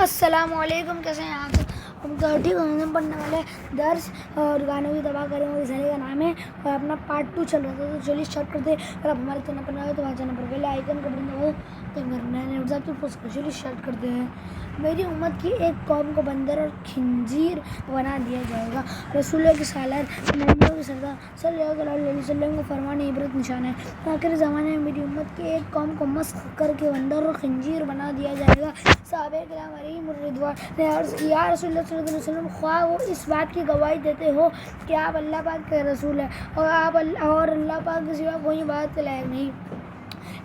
السلام علیکم، کیسے ہیں آپ؟ ہم ٹھیک ہم پڑھنے والے درس اور گانوں کی تباہ کریں گے رسالے کا نام ہے اور اپنا پارٹ 2 چل رہا تھا، تو چلیے اسٹارٹ کرتے ہیں۔ اگر آپ ہمارے چینل پر نہ ہو تو ہمارے چینل پر پہلے آئیکن کو بٹن دباؤ تو نئے پوسٹ کر۔ چلیے اسٹارٹ کرتے ہیں۔ میری امت کی ایک قوم کو بندر اور خنزیر بنا دیا جائے گا۔ رسول کی سالت نبیوں کی سردار صلی اللہ علیہ وسلم کا فرمان عبرت نشان ہے۔ آخر زمانے میں میری امت کی ایک قوم کو مسخ کر کے بندر اور خنزیر بنا دیا جائے گا۔ صحابہ کرام علیہم الرضوان نے عرض کی، یا رسول اللہ صلی اللہ علیہ وسلم، خواہ وہ اس بات کی گواہی دیتے ہو کہ آپ اللہ پاک کے رسول ہیں اور اللہ پاک کے سوا کوئی بات کے لائق نہیں۔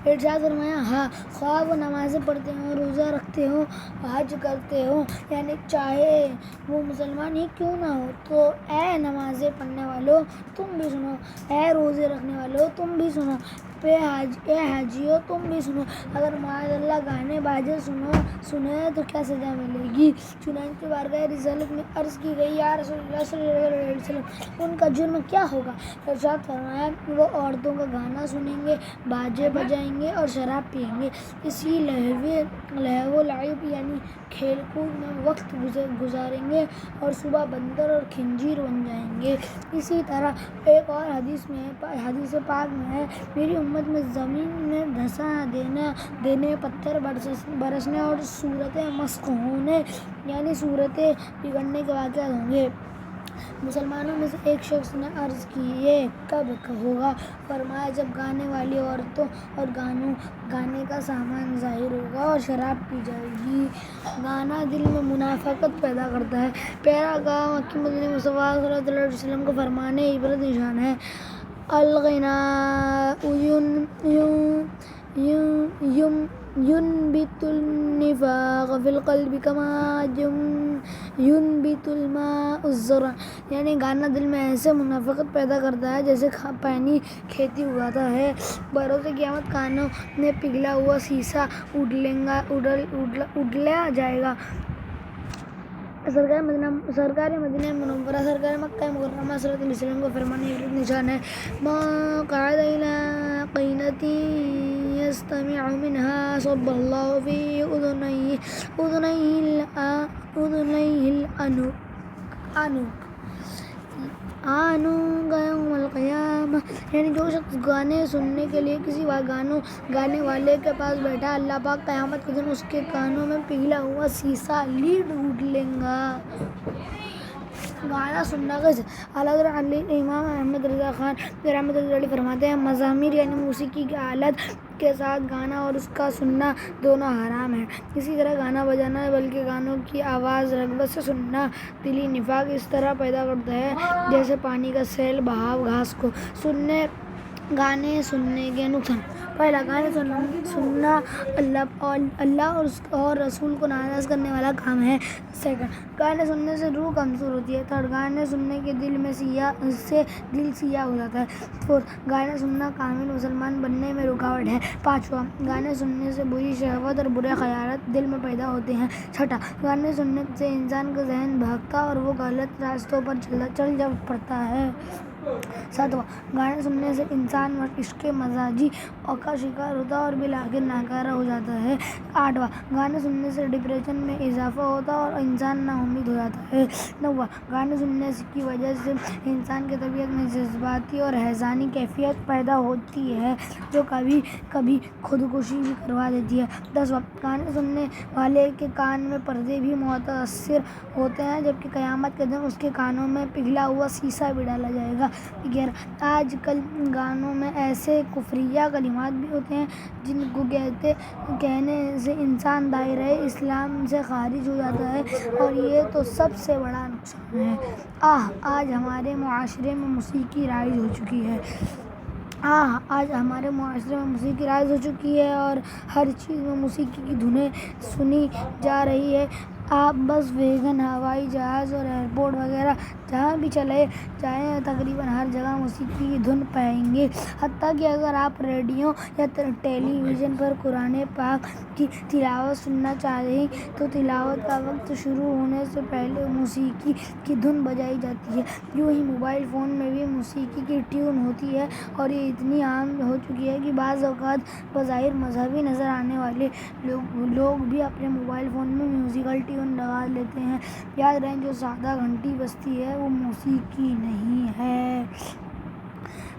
ارشاد فرمایا، ہاں، خواہ وہ نمازیں پڑھتے ہوں، روزہ رکھتے ہوں، حج کرتے ہوں، یعنی چاہے وہ مسلمان ہی کیوں نہ ہو۔ تو اے نمازیں پڑھنے والوں تم بھی سنو، اے روزے رکھنے والوں تم بھی سنو، اے حاجیوں تم بھی سنو، اگر معاذ اللہ گانے باجے سنے تو کیا سزا ملے گی۔ چنانچہ بارگاہ رسالت میں عرض کی گئی، یا رسول اللہ صلی اللہ علیہ وسلم، ان کا جرم کیا ہوگا؟ ارشاد فرمایا، وہ عورتوں کا گانا سنیں گے، باجے بجائیں گے اور شراب پئیں گے، اسی لہو و لعب یعنی کھیل کود میں وقت گزاریں گے اور صبح بندر اور خنزیر بن جائیں گے۔ اسی طرح ایک اور حدیث پاک میں ہے، میری امت میں زمین میں دھسا دینے، پتھر برسنے اور صورتیں مسخ ہونے یعنی صورتیں بگڑنے کے واقعات ہوں گے۔ مسلمانوں میں سے ایک شخص نے عرض کی، یہ کب ہوگا؟ فرمایا، جب گانے والی عورتوں اور گانے کا سامان ظاہر ہوگا اور شراب پی جائے گی۔ گانا دل میں منافقت پیدا کرتا ہے۔ پیراگاہ مکی مدنی مصطفیٰ صلی اللہ علیہ وسلم کا فرمان عبرت نشان ہے۔ الغناء ينبت النفاق في القلب كما ينبت الماء الزرع، یعنی گانا دل میں ایسے منافقت پیدا کرتا ہے جیسے پانی کھیتی اگاتا ہے۔ بروز قیامت کانوں میں پگھلا ہوا سیسا اڈالا جائے گا۔ سرکار مدینہ منورہ، سرکار مکہ مکرمہ صلی اللہ علیہ وسلم کا فرمان عبرت نشان ہے، من قعد إلى قينة يستمع منها صب الله في أذنيه آنوق يوم القیامہ، یعنی جو شخص گانے سننے کے لیے کسی گانے والے کے پاس بیٹھا، اللہ پاک قیامت کے دن اس کے کانوں میں پگھلا ہوا سیسا لیڈ لیں گا۔ گانا سننا کیسے؟ حضرت امام احمد رضا خان رحمۃ اللہ علیہ فرماتے ہیں، مزامیر یعنی موسیقی کی آلت کے ساتھ گانا اور اس کا سننا دونوں حرام ہے۔ اسی طرح گانا بجانا بلکہ گانوں کی آواز رغبت سے سننا دلی نفاق اس طرح پیدا کرتا ہے جیسے پانی کا سیل بہاؤ گھاس کو۔ گانے سننے کے نقصان: پہلا، گانے سننا اللہ اور رسول کو ناراض کرنے والا کام ہے۔ سیکنڈ، گانے سننے سے روح کمزور ہوتی ہے۔ تھرڈ، گانے سننے کے دل سیاہ ہو جاتا ہے۔ فورتھ، گانے سننا کامل مسلمان بننے میں رکاوٹ ہے۔ پانچواں، گانے سننے سے بری شہوت اور برے خیالات دل میں پیدا ہوتے ہیں۔ چھٹا، گانے سننے سے انسان کا ذہن بھاگتا اور وہ غلط راستوں پر چل پڑتا ہے۔ ساتواں، گانے سننے سے انسان عشق مزاجی کا شکار ہوتا اور بالآخر ناکارہ ہو جاتا ہے۔ آٹھواں، گانے سننے سے ڈپریشن میں اضافہ ہوتا اور انسان نا امید ہو جاتا ہے۔ نواں، گانے سننے کی وجہ سے انسان کی طبیعت میں جذباتی اور احزانی کیفیت پیدا ہوتی ہے جو کبھی کبھی خودکشی بھی کروا دیتی ہے۔ 10واں، گانے سننے والے کے کان میں پردے بھی متاثر ہوتے ہیں جبکہ قیامت کے دن اس کے کانوں میں پگھلا ہوا سیسا بھی ڈالا جائے گا۔ 11، آج کل گانوں میں ایسے کفریہ کلمات بھی ہوتے ہیں جن کو کہنے سے انسان دائرہ اسلام سے خارج ہو جاتا ہے اور یہ تو سب سے بڑا نقصان ہے۔ آج ہمارے معاشرے میں موسیقی رائج ہو چکی ہے اور ہر چیز میں موسیقی کی دھنیں سنی جا رہی ہے۔ آپ بس ویگن ہوائی جہاز اور ایئرپورٹ وغیرہ جہاں بھی چلے جائیں تقریباً ہر جگہ موسیقی کی دھن پائیں گے، حتیٰ کہ اگر آپ ریڈیو یا ٹیلی ویژن پر قرآن پاک کی تلاوت سننا چاہیں تو تلاوت کا وقت شروع ہونے سے پہلے موسیقی کی دھن بجائی جاتی ہے۔ یوں ہی موبائل فون میں بھی موسیقی کی ٹیون ہوتی ہے اور یہ اتنی عام ہو چکی ہے کہ بعض اوقات بظاہر مذہبی نظر آنے والے لوگ بھی اپنے موبائل فون میں میوزیکل ٹیون لگا لیتے ہیں۔ یاد رہے جو سادہ گھنٹی بجتی ہے وہ موسیقی نہیں ہے۔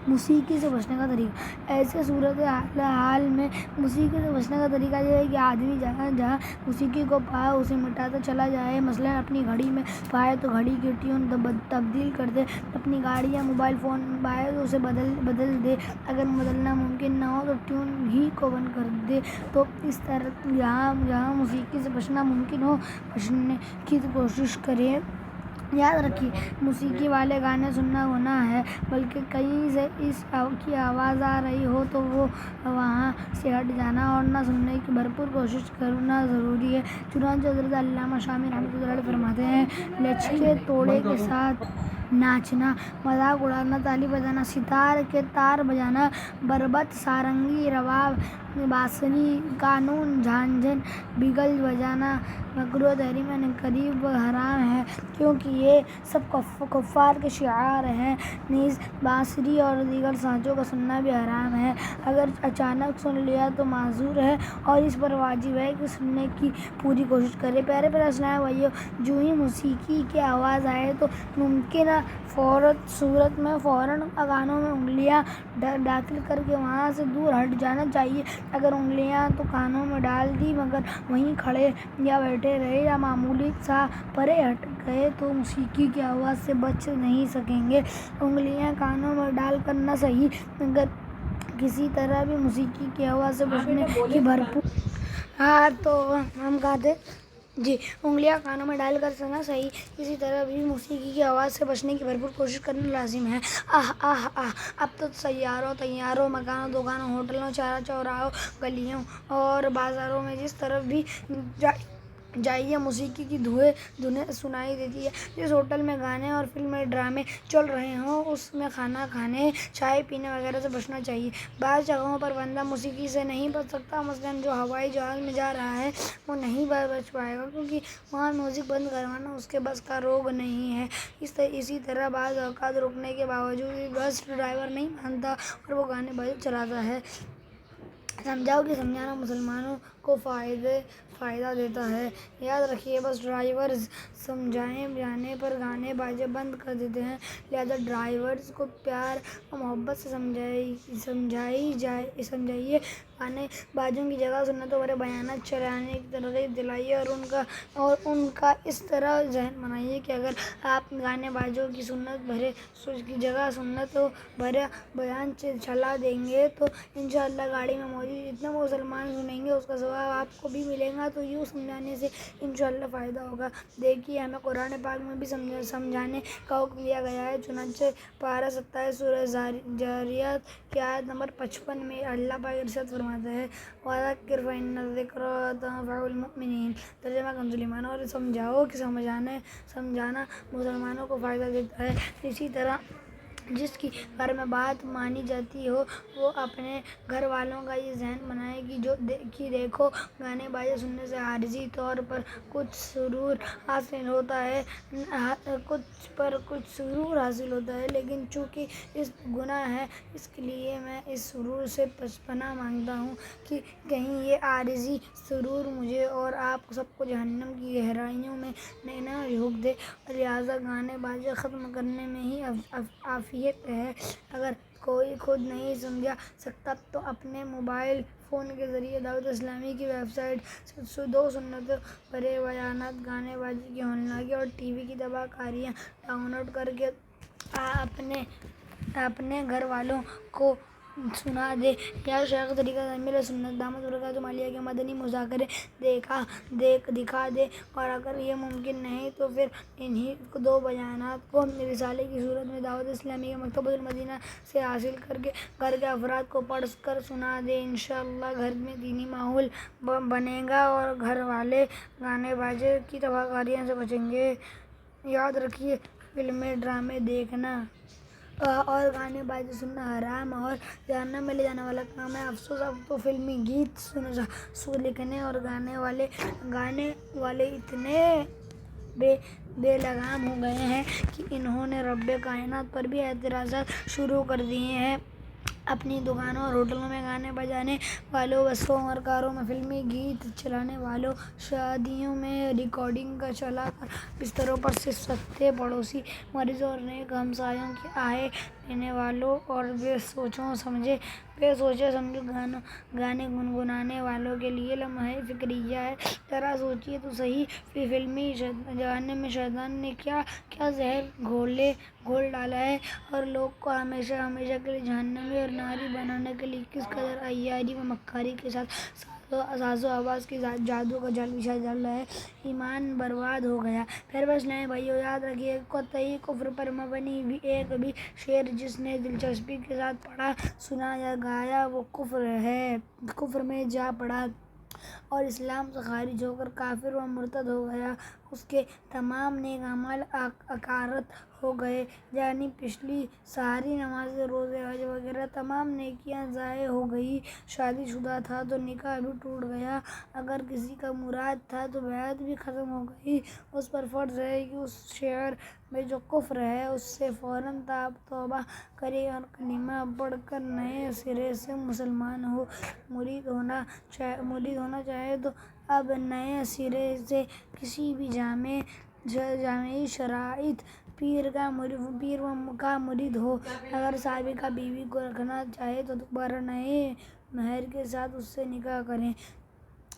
موسیقی سے بچنے کا طریقہ: ایسے صورتحال میں موسیقی سے بچنے کا طریقہ یہ ہے کہ آدمی جہاں جہاں موسیقی کو پائے اسے مٹاتا چلا جائے۔ مثلاً اپنی گھڑی میں پائے تو گھڑی کی ٹیون تبدیل کر دے، اپنی گاڑی یا موبائل فون میں پائے تو اسے بدل دے، اگر بدلنا ممکن نہ ہو تو ٹیون ہی کو بند کر دے۔ تو اس طرح جہاں جہاں موسیقی سے بچنا ممکن ہو بچنے کی کوشش کریں۔ یاد رکھیے موسیقی والے گانے سننا گناہ ہے، بلکہ کہیں سے اس کی آواز آ رہی ہو تو وہاں سے ہٹ جانا اور نہ سننے کی بھرپور کوشش کرنا ضروری ہے۔ چنانچہ حضرت علامہ شامی رحمۃ اللہ علیہ فرماتے ہیں، لچکے توڑے کے ساتھ ناچنا، مذاق اڑانا، تالی بجانا، ستار کے تار بجانا، بربط، سارنگی، رباب، بانسری، قانون، جھنجھن، بیگل بجانا مکروہ تحریم یعنی قریب حرام ہے، کیونکہ یہ سب کفار کے شعار ہیں۔ نیز بانسری اور دیگر سازوں کا سننا بھی حرام ہے۔ اگر اچانک سن لیا تو معذور ہے اور اس پر واجب ہے کہ سننے کی پوری کوشش کرے۔ پیارے اسلامی بھائیو، جو ہی موسیقی کی آواز آئے تو ممکنہ صورت میں فوراً کانوں میں انگلیاں داخل کر کے وہاں سے دور ہٹ جانا چاہیے۔ اگر انگلیاں تو کانوں میں ڈال دی مگر وہیں کھڑے یا بیٹھے رہے یا معمولی سا پرے ہٹ گئے تو موسیقی کی آواز سے بچ نہیں سکیں گے۔ انگلیاں کانوں میں ڈال کر نہ صحیح مگر کسی طرح بھی موسیقی کی آواز سے بچنے کی بھرپور انگلیاں کانوں میں ڈال کر نہ صحیح کسی طرح بھی موسیقی کی آواز سے بچنے کی بھرپور کوشش کرنا لازم ہے۔ اب تو سیاروں، طیاروں، مکانوں، دکانوں، ہوٹلوں، چوراہوں، گلیوں اور بازاروں میں جس طرف بھی جائیے موسیقی کی دھنیں سنائی دیتی ہیں۔ جس ہوٹل میں گانے اور فلمی ڈرامے چل رہے ہوں اس میں کھانا کھانے، چائے پینے وغیرہ سے بچنا چاہیے۔ بعض جگہوں پر بندہ موسیقی سے نہیں بچ سکتا، مثلاً جو ہوائی جہاز میں جا رہا ہے وہ نہیں بچ پائے گا کیونکہ وہاں میوزک بند کروانا اس کے بس کا روگ نہیں ہے۔ اسی طرح بعض اوقات روکنے کے باوجود بھی بس ڈرائیور نہیں مانتا اور وہ گانے بجے چلاتا ہے۔ سمجھاؤ کہ سمجھانا مسلمانوں کو فائدہ دیتا ہے۔ یاد رکھیے بس ڈرائیورز سمجھائے جانے پر گانے باجے بند کر دیتے ہیں، لہذا ڈرائیورز کو پیار اور محبت سے سمجھائیے، گانے بازوں کی جگہ سنتوں بھرے بیانات چلانے کی ترغیب دلائیے اور ان کا اس طرح ذہن بنائیے کہ اگر آپ گانے بازوں کی جگہ سنتوں بھرے بیان چلا دیں گے تو انشاءاللہ گاڑی میں موجود جتنے مسلمان سنیں گے اس کا ثواب آپ کو بھی ملے گا۔ تو یوں سمجھانے سے انشاءاللہ فائدہ ہوگا۔ دیکھیے ہمیں قرآن پاک میں بھی سمجھانے کا حکم دیا گیا ہے۔ چنانچہ پارہ 27 سورہ ذاریات کی آیت نمبر 55 میں اللہ پاک ارشاد فرماتا ہے، وَذَكِّرْ فَإِنَّ الذِّكْرَىٰ تَنفَعُ الْمُؤْمِنِينَ۔ ترجمہ کنزُ ایمان، اور سمجھاؤ کہ سمجھانا مسلمانوں کو فائدہ دیتا ہے۔ اسی طرح جس کی گھر میں بات مانی جاتی ہو وہ اپنے گھر والوں کا یہ ذہن بنائے کہ دیکھو گانے بازے سننے سے عارضی طور پر کچھ سرور حاصل ہوتا ہے، لیکن چونکہ اس گناہ ہے اس لیے میں اس سرور سے پناہ مانگتا ہوں کہ کہیں یہ عارضی سرور مجھے اور آپ سب کو جہنم کی گہرائیوں میں نہ جھونک دے۔ لہٰذا گانے بازے ختم کرنے میں ہی عافیت ہے۔ اگر کوئی خود نہیں سمجھا سکتا تو اپنے موبائل فون کے ذریعے دعوت اسلامی کی ویب سائٹ سے 2 سنتوں بھرے بیانات، گانے بازی کی ہولناکی اور ٹی وی کی تباہ کاریاں ڈاؤن لوڈ کر کے اپنے گھر والوں کو سنا دے یا شیخ طریقہ امیر سنت دامت برکاتہ عالیہ کے مدنی مذاکرے دکھا دے، اور اگر یہ ممکن نہیں تو پھر انہی 2 بیانات کو رسالے کی صورت میں دعوت اسلامی کے مکتبۃ المدینہ سے حاصل کر کے گھر کے افراد کو پڑھ کر سنا دے۔ انشاءاللہ گھر میں دینی ماحول بنے گا اور گھر والے گانے باجے کی تباہ کاریوں سے بچیں گے۔ یاد رکھیے، فلمیں ڈرامے دیکھنا اور گانے بازے سننا حرام اور جہنم میں لے جانے والا کام ہے۔ افسوس، اب تو فلمی گیت لکھنے اور گانے والے اتنے بے لگام ہو گئے ہیں کہ انہوں نے رب کائنات پر بھی اعتراضات شروع کر دیے ہیں۔ اپنی دکانوں اور ہوٹلوں میں گانے بجانے والوں، بسوں اور کاروں میں فلمی گیت چلانے والوں، شادیوں میں ریکارڈنگ چلا کر بستروں پر صرف سکتے پڑوسی، مریضوں اور نیک ہمسایوں کی آہیں لینے والوں اور بے سوچے سمجھے گانے گنگنانے والوں کے لیے لمحہ فکریہ ہے۔ ذرا سوچیے تو صحیح، فلمی گانے میں شیطان نے کیا کیا زہر گھول ڈالا ہے، اور لوگ کو ہمیشہ کے لیے جہنمی اور ناری بنانے کے لیے کس قدر عیاری و مکاری کے ساتھ ساز و آواز کے جادو کا جال بچھایا جا رہا ہے۔ ایمان برباد ہو گیا۔ پیارے اسلامی بھائیو، یاد رکھیے، قطعی کفر پر مبنی ایک بھی شعر جس نے دلچسپی کے ساتھ پڑھا، سنا یا گایا وہ کفر میں جا پڑا اور اسلام سے خارج ہو کر کافر و مرتد ہو گیا۔ اس کے تمام نیک اعمال اکارت ہو گئے، یعنی پچھلی ساری نمازیں، روزے، حج وغیرہ تمام نیکیاں ضائع ہو گئی۔ شادی شدہ تھا تو نکاح بھی ٹوٹ گیا، اگر کسی کا مراد تھا تو بیعت بھی ختم ہو گئی۔ اس پر فرض ہے کہ اس شعر میں جو کفر ہے اس سے فوراً توبہ کرے اور کلمہ پڑھ کر نئے سرے سے مسلمان ہو۔ مرید ہونا چاہے تو اب نئے سرے سے کسی بھی جامعی شرائط پیر کا مرید ہو۔ اگر سابقہ بیوی کو رکھنا چاہے تو دوبارہ نئے مہر کے ساتھ اس سے نکاح کرے۔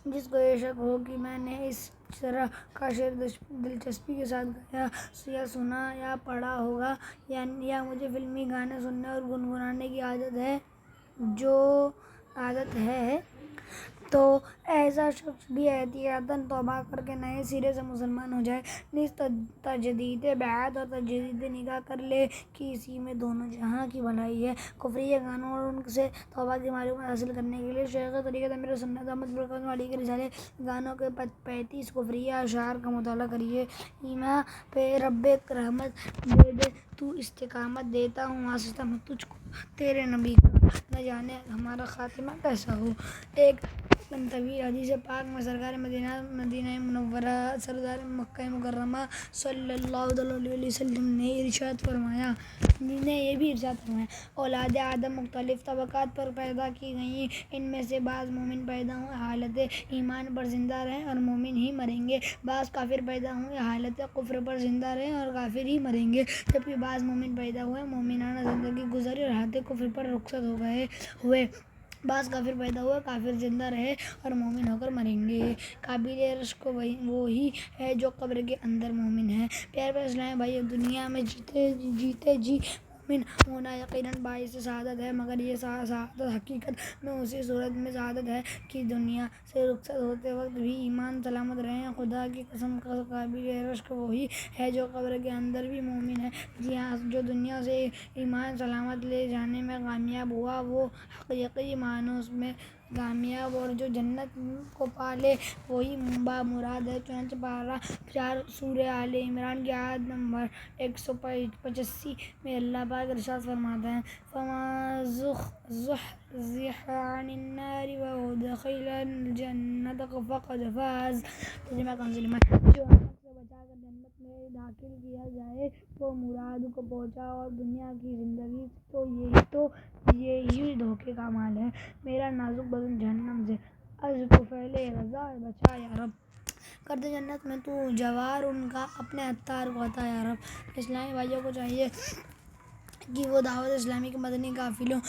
جس کو یہ شک ہو کہ میں نے اس طرح کا شعر دلچسپی کے ساتھ گایا یا سنا یا پڑھا ہوگا، یا مجھے فلمی گانے سننے اور گنگنانے کی عادت ہے، تو ایسا شخص بھی احتیاطاً توبہ کر کے نئے سرے سے مسلمان ہو جائے، نیز تجدید بیعت اور تجدید نکاح کر لے کہ اسی میں دونوں جہاں کی بھلائی ہے۔ کفریہ گانوں اور ان سے توبہ کی معلومات حاصل کرنے کے لیے شیخ طریقت امیر سنت دامت برکاتہ عالیہ کے رسالے گانوں کے 35 کفریہ اشعار کا مطالعہ کریے۔ ایمان پہ رب رحمت دے دے، تو استقامت دیتا ہوں واسطہ میں تجھ کو تیرے نبی کا، نہ جانے ہمارا خاتمہ کیسا ہو۔ ایک طویل حدیث پاک میں سرکار مدینہ منورہ، سردار مکہ مکرمہ صلی اللہ علیہ وسلم نے یہ بھی ارشاد فرمایا، اولاد آدم مختلف طبقات پر پیدا کی گئی، ان میں سے بعض مومن پیدا ہوئے حالت ایمان پر زندہ رہے اور مومن ہی مریں گے، بعض کافر پیدا ہوئے حالت کفر پر زندہ رہے اور کافر ہی مریں گے، جبکہ بعض مومن پیدا ہوئے مومنانہ زندگی گزاری اور حالت کفر پر رخصت ہوئے، بعض کافر پیدا ہوئے کافر زندہ رہے اور مومن ہو کر مریں گے۔ قابل رشک وہی ہے جو قبر کے اندر مومن ہے۔ پیارے اسلامی بھائیو، دنیا میں جیتے جی مومن ہونا یقیناً باعث سعادت ہے، مگر یہ سعادت حقیقت میں اسی صورت میں سعادت ہے کہ دنیا سے رخصت ہوتے وقت بھی ایمان سلامت رہے۔ خدا کی قسم، قابل رشک وہی ہے جو قبر کے اندر بھی مومن ہے۔ جو دنیا سے ایمان سلامت لے جانے میں کامیاب ہوا وہ حقیقی معنوں میں کامیاب، اور جو جنت کو پا لے وہی بامراد ہے۔ چنانچہ پارہ 4 سورہ آل عمران کی آیت نمبر 185 میں اللہ پاک ارشاد فرماتا ہے، فَمَن زُحْزِحَ عَنِ النَّارِ وَأُدْخِلَ الْجَنَّةَ فَقَدْ فَازَ۔ ترجمہ کنزِ ایمان، جو آگ سے بچا کر جنت میں داخل کیا جائے وہ مراد کو پہنچا، اور دنیا کی زندگی تو یہی دھوکے کا مال ہے۔ میرا نازک بدن جہنم سے از طفیل رضا بچا یا رب، کر دے جنت میں تو جوار ان کا، اپنے عطار کو عطا یا رب۔ اسلامی بھائیوں کو چاہیے کہ وہ دعوت اسلامی کے مدنی قافلوں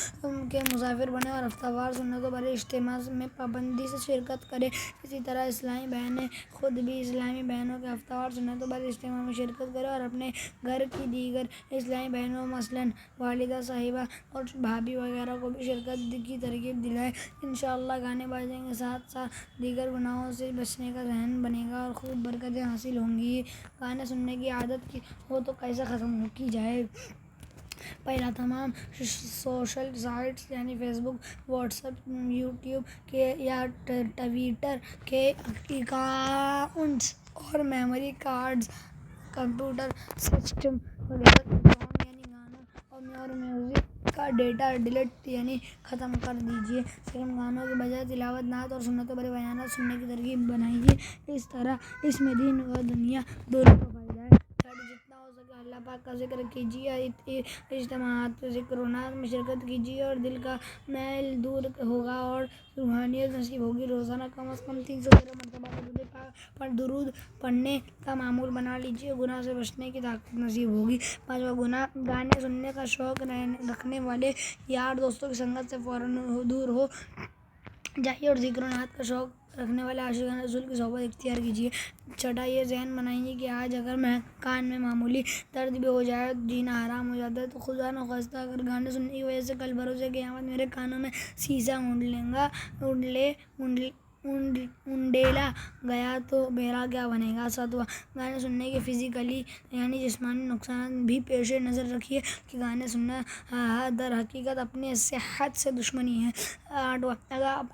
کے مسافر بنے اور ہفتہ وار سنتوں پر اجتماع میں پابندی سے شرکت کرے۔ اسی طرح اسلامی بہنیں خود بھی اسلامی بہنوں کے ہفتہ وار سنتوں پر اجتماع میں شرکت کریں اور اپنے گھر کی دیگر اسلامی بہنوں مثلاً والدہ صاحبہ اور بھابھی وغیرہ کو بھی شرکت کی ترغیب دلائیں۔ انشاءاللہ گانے بجانے کے ساتھ ساتھ دیگر گناہوں سے بچنے کا ذہن بنے گا اور خوب برکتیں حاصل ہوں گی۔ گانے سننے کی عادت ہو تو کیسے ختم کی جائے؟ پہلا، تمام سوشل سائٹس یعنی فیس بک، واٹس ایپ، یوٹیوب کے یا ٹویٹر کے اکاؤنٹس اور میموری کارڈز، کمپیوٹر سسٹم وغیرہ کے سانگ یعنی گانوں اور میوزک کا ڈیٹا ڈیلیٹ یعنی ختم کر دیجیے۔ سیکنڈ، گانوں کے بجائے تلاوت، نعت اور سنتوں پر بیانات سننے کی ترغیب بنائیے۔ اس طرح اس میں دین و دنیا دونوں کا فائدہ ہے۔ تھرڈ، جتنا ہو سکے اللہ پاک کا ذکر کیجیے، اجتماعات ذکر و نعت میں شرکت کیجیے اور دل کا میل دور ہوگا اور روحانیت نصیب ہوگی۔ روزانہ کم از کم 313 مرتبہ درود پڑھنے کا معمول بنا لیجیے، گناہ سے بچنے کی طاقت نصیب ہوگی۔ پانچواں، گانے سننے کا شوق رکھنے والے یار دوستوں کی سنگت سے فوراً دور ہو جائیے اور ذکر و نعت کا شوق رکھنے والے عاشقان رسول کی صحبت اختیار کیجیے۔ چھٹا، یہ ذہن بنائیے کہ آج اگر کان میں معمولی درد بھی ہو جائے تو جینا حرام ہو جاتا ہے، تو خدا نخواستہ اگر گانے سننے کی وجہ سے کل بروز قیامت میرے کانوں میں سیسا اونڈیلا گیا تو میرا کیا بنے گا۔ ساتواں، گانے سننے کے فزیکلی یعنی جسمانی نقصانات بھی پیش نظر رکھیے کہ گانے سننا در حقیقت اپنی صحت سے دشمنی ہے۔ آٹھواں،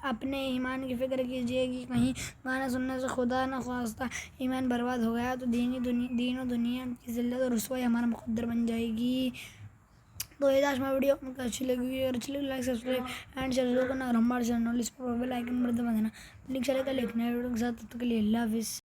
اپنے ایمان کی فکر کیجیے کہ کہیں گانے سننے سے خدا نخواستہ ایمان برباد ہو گیا تو دین و دنیا کی ذلت اور رسوائی ہمارا مقدر بن جائے گی۔ تو یہ آج ہماری ویڈیو آپ کو اچھی لگی اور لائک سبسکرائب اینڈ شیئر ضرور کرنا اور ہمارے چینل اس پر بیل آئکن پر دبا دینا۔ لنک شیئر کر لکھنا ہے ویڈیو کے ساتھ۔ تب تک کے لیے اللہ حافظ۔